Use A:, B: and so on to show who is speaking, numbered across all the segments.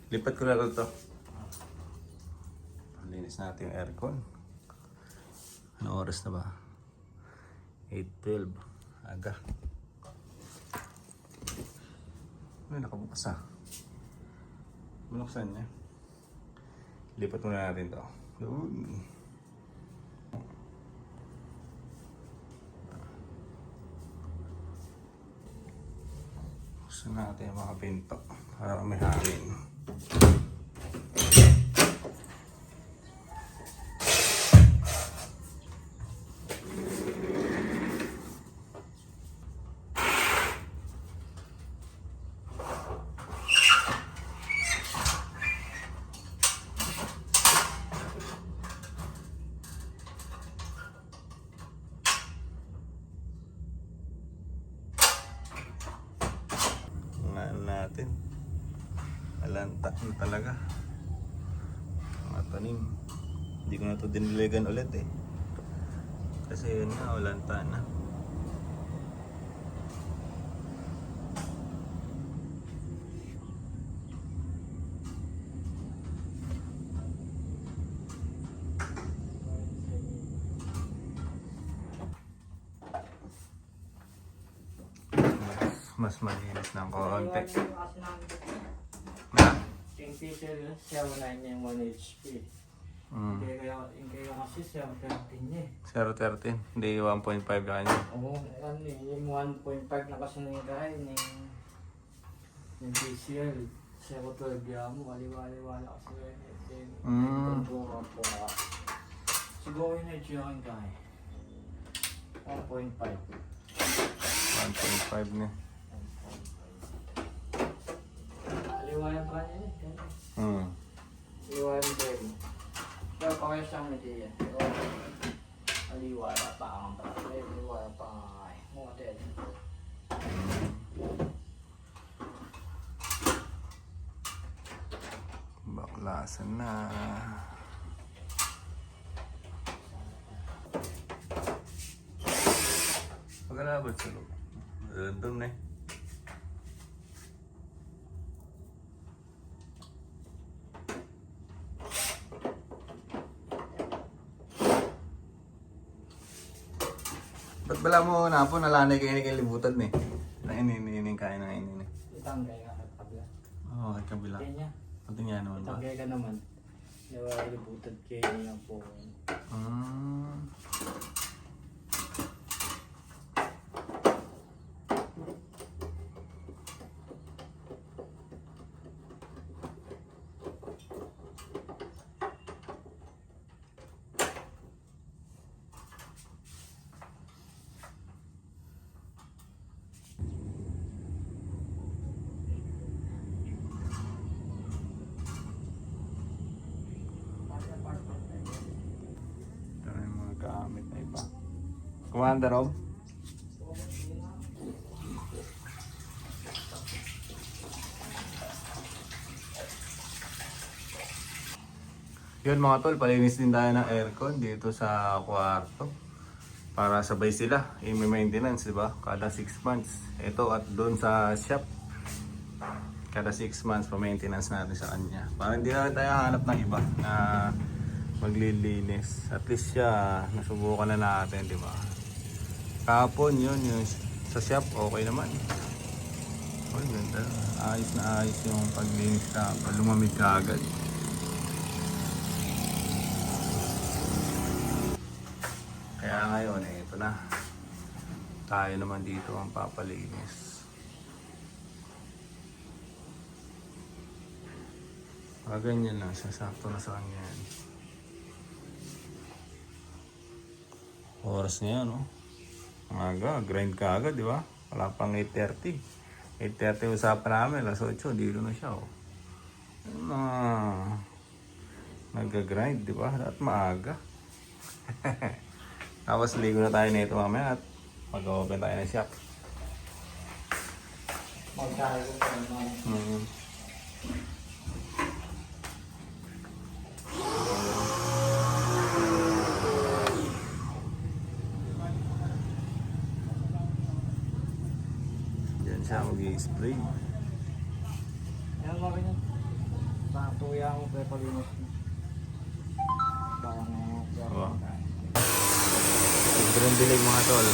A: Lipat ko na ito. Linis natin yung aircon. Ano oras na ba? 8:12. Aga. Ay, nakabukas ah. Binuksan niya. Lipat muna natin to. Doon. Buksan natin yung mga pinto para may hangin. Natin alanta na talaga mga tanim. Hindi ko na ito diniligan ulit eh kasi yun na, alanta na. Mas malinis ng konti. Na?
B: Yung diesel, 09 yung 1 HP. Yung kayo kasi 013 niya eh.
A: 0.13, hindi 1.5 na kanya.
B: Oo, ano eh, yung 1.5 na kasi nangyayari yung diesel. 012 yan mo, aliwa-aliwala kasi yun. Siguro yun na yung kaya. 1.5.
A: 1.5 na.
B: Aliwayan pa niya eh. Aliwayan din. Pero pa kayo siyang mediyan. Pero aliwala pa ang pala. Aliwala pa ang model.
A: Baklasan na. Pagkalabot sa loob. Doon na eh. Ba't bala mo na po nalanay kayo ni kalibutan eh? Na inining kain na inining.
B: Itanggay ka at kabla.
A: Oo, at kabila.
B: Kanya.
A: Pati nga naman ba?
B: Itanggay ka naman. Nalibutan kayo niya po.
A: Gamit na iba. Commander Rob? Yun mga tol, palinis din tayo ng aircon dito sa kwarto. Para sabay sila, i-maintenance, diba? Kada 6 months. Ito at doon sa shop. Kada 6 months pa-maintenance natin sa kanya. Para hindi na tayo hanap ng iba na maglilinis. At least siya, nasubukan na natin, di ba? Kahapon yun, yung sa shop, okay naman. Oh, ganda. Ayos na ayos yung paglinis na lumamig ka agad. Kaya ngayon, ito na. Tayo naman dito ang papalinis. Ganyan lang, sasakto na sa kanya yan. Oras na yan, oh. Aga, grind ka agad, di ba? Wala pang 8:30. 8:30 usapan namin, alas 8, dito na siya, oh. Nag-grind, di ba? At maaga. Tapos ligo na tayo nito mamaya at mag-open tayo ng shop.
B: Magkakaroon pa naman.
A: Diyan siya mag-i-spray.
B: Ayan, mga ganyan. Kaya ako palinis na. Baka
A: Oo. Sobrang dilig mga tol.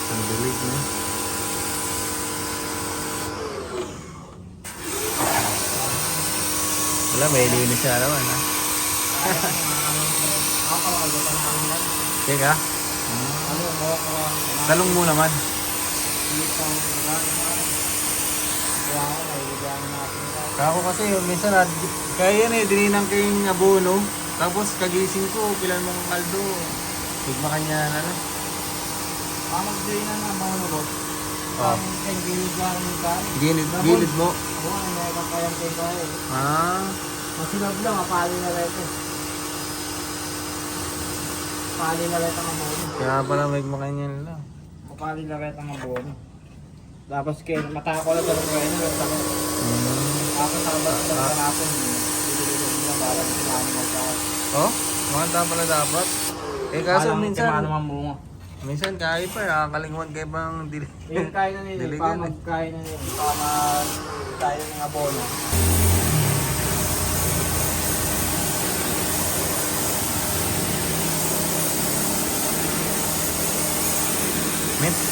A: Ang dilig na. Wala, may linis siya naman ha.
B: Ako nakalimutan namin yan.
A: Teka,
B: Ano,
A: talong mo naman. Kako kasi minsan kaya yan eh, dininang kayong abono. Tapos kagising ko, pilan mong kaldo. Tigma kanya na lang.
B: Mag-drain na ng mga nabot.
A: Oh.
B: Gilid lang yung tayo.
A: Gilid mo.
B: Oo, may kapayang kayo tayo.
A: Ah,
B: Masilab lang, mapali na rin ito. Mapali na rin ang abono.
A: kaya pala may makanya lang.
B: Mapali na rin ang abono. Tapos matako lang sa mga ino. Tapos sabas sa kanapon. Bibili nila para sinahin mo sa...
A: Oh, makanta pala dapat. Eh kaso minsan,
B: naman bunga.
A: minsan kaya pa, nakakalimot kayo bang
B: Yung kaya na nila,
A: Diligan
B: pa
A: eh.
B: magkaya na nila, pa magkaya ng abono.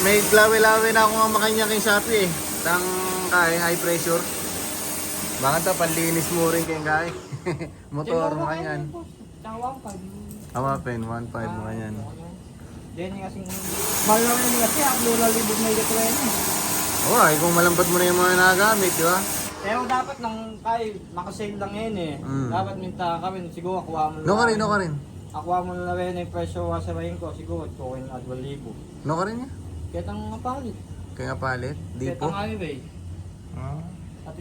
A: May lawe-lawe na ako nga makanya kay Shopee eh. Tang kay high pressure. Bakit ta panlinis mo rin kay kay. Motor mo kanyan.
B: Tawang pa.
A: Amapin 1.5 mo kanyan.
B: Diyan yung kasing... Mahal naman yung kasi, upload libog na ito rin.
A: Oo, ay kung malambat mo na yung mga nagagamit, di ba?
B: Pero dapat nang kay nakasale lang yan eh. Dapat minta kami, siguro akuha mo
A: No ka rin, no ka rin.
B: Akuha mo na rin yung presyo sasabihin ko, siguro tukin at 2,000.
A: No ka rin niya.
B: Kaya tang mapalit.
A: Kaya palit, di
B: Kaya
A: po.
B: tang highway.
A: Ah.
B: At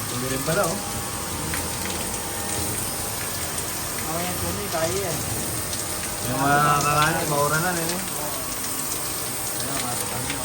A: Hindi rin pala oh.
B: mamaya tuloy, kaya yan.
A: Yung mga kakani, maura na rin eh. Ayun, matagal nyo.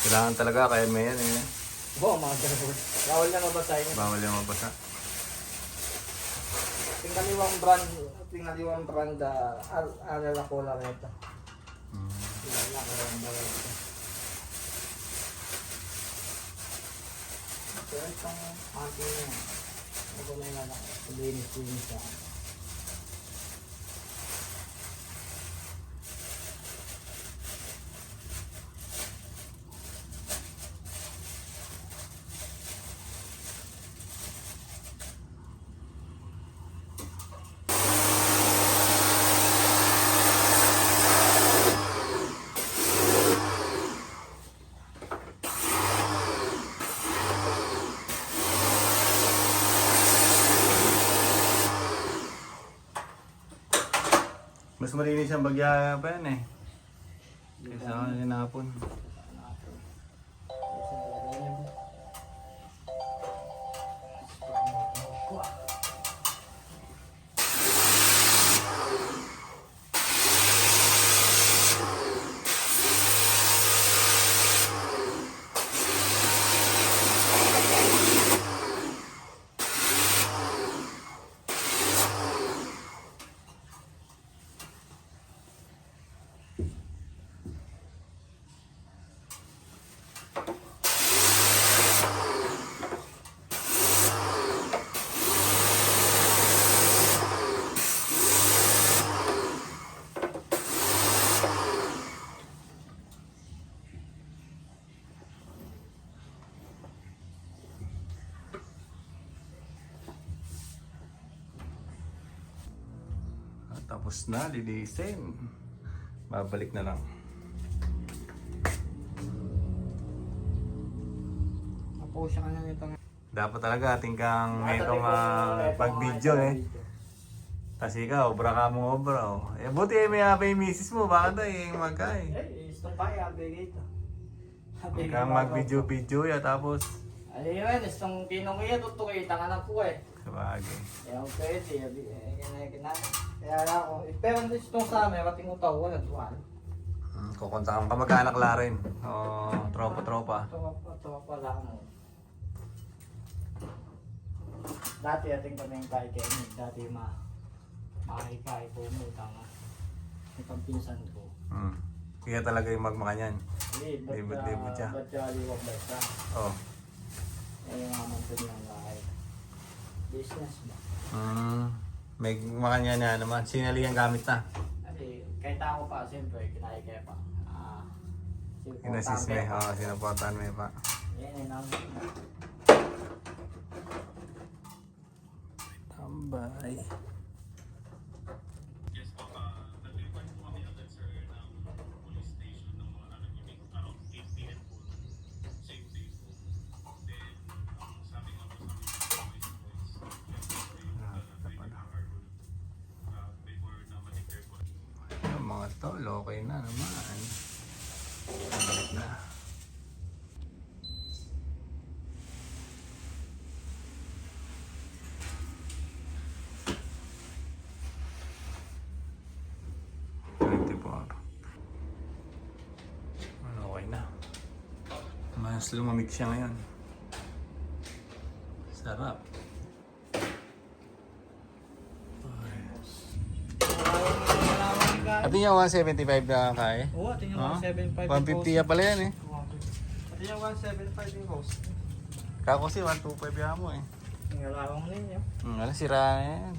A: Kailangan talaga kaya may yan eh.
B: Oo, mga ganun. Bawal na mabasahin.
A: Bawal yung mabasa.
B: Tingaliwang brand, alala ko lang ito. Alala ko lang ito. Pero itong ating yan, ako na yung alala ko, linis sa akin.
A: Mas malinis ang bagya pa yan eh. Kaysa hinapon. Tapos na, lilisin. Babalik na lang.
B: Apo siya ka na nito.
A: Dapat talaga ating kang itong pag-video eh. Tapos ikaw, obra ka mo obra oh. Eh buti may yung misis mo, baka daw yung magkay.
B: Gusto kaya, bigay ito.
A: Kang mag-video-video ya tapos
B: Ano yun, gustong tinong iya, tutukita ka na po eh.
A: sabagay.
B: Kaya ako pwede, kaya ako. Pero gustong sa amin, mating utaw ko, nagtuwan.
A: Kukunta kang kamag-anak la rin. O tropa-tropa.
B: Ito pala mo. Dati ating kami yung kay Kenny, dati makikay po mo, tama. Yung pampinsan ko.
A: Kaya talaga yung magmakanyan.
B: Hindi,
A: Libot-libot siya.
B: ba't siya liwag ba siya?
A: Oh.
B: Yan yung naman po niyang kahit business ba?
A: May makanyan na naman. Sinali ang gamit na.
B: Kasi kahit ako pa, siyempre, kinaikaya pa.
A: Inasis me. Oo, sinuportahan me pa.
B: Yan, ang
A: Tambay. Mga tol, okay na naman. Balik na. Okay na. Mas lumamig siya ngayon. Sarap. Ito yung 175 na kaya.
B: Oo, ito yung
A: Ah,
B: 175
A: 150 ya pala yan eh.
B: Ito yung 175 yung host.
A: Kako si 125 yan mo eh.
B: Ang alawang ninyo.
A: Alam, sira na yan.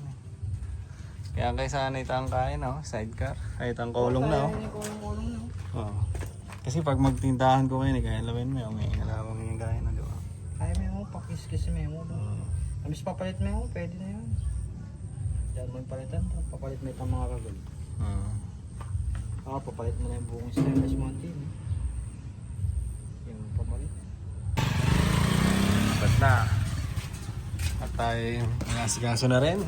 A: Kaya kayo sana itang kain, no? Sidecar. Ay, itang kulong na, oh.
B: Kulong na.
A: Oo. Kasi pag magtindahan ko ngayon, kaya lawin mo yung alawang yung kain, no, di ba?
B: Kaya mo, pakis-kis mo. Amis papalit mo, pwede na yun. Diyan mo yung palitan, papalit mo itong mga kagul. Papalit mo na yung buong stainless mountain. Yung papalit.
A: Ba't na? At tayo, nasigaso na rin.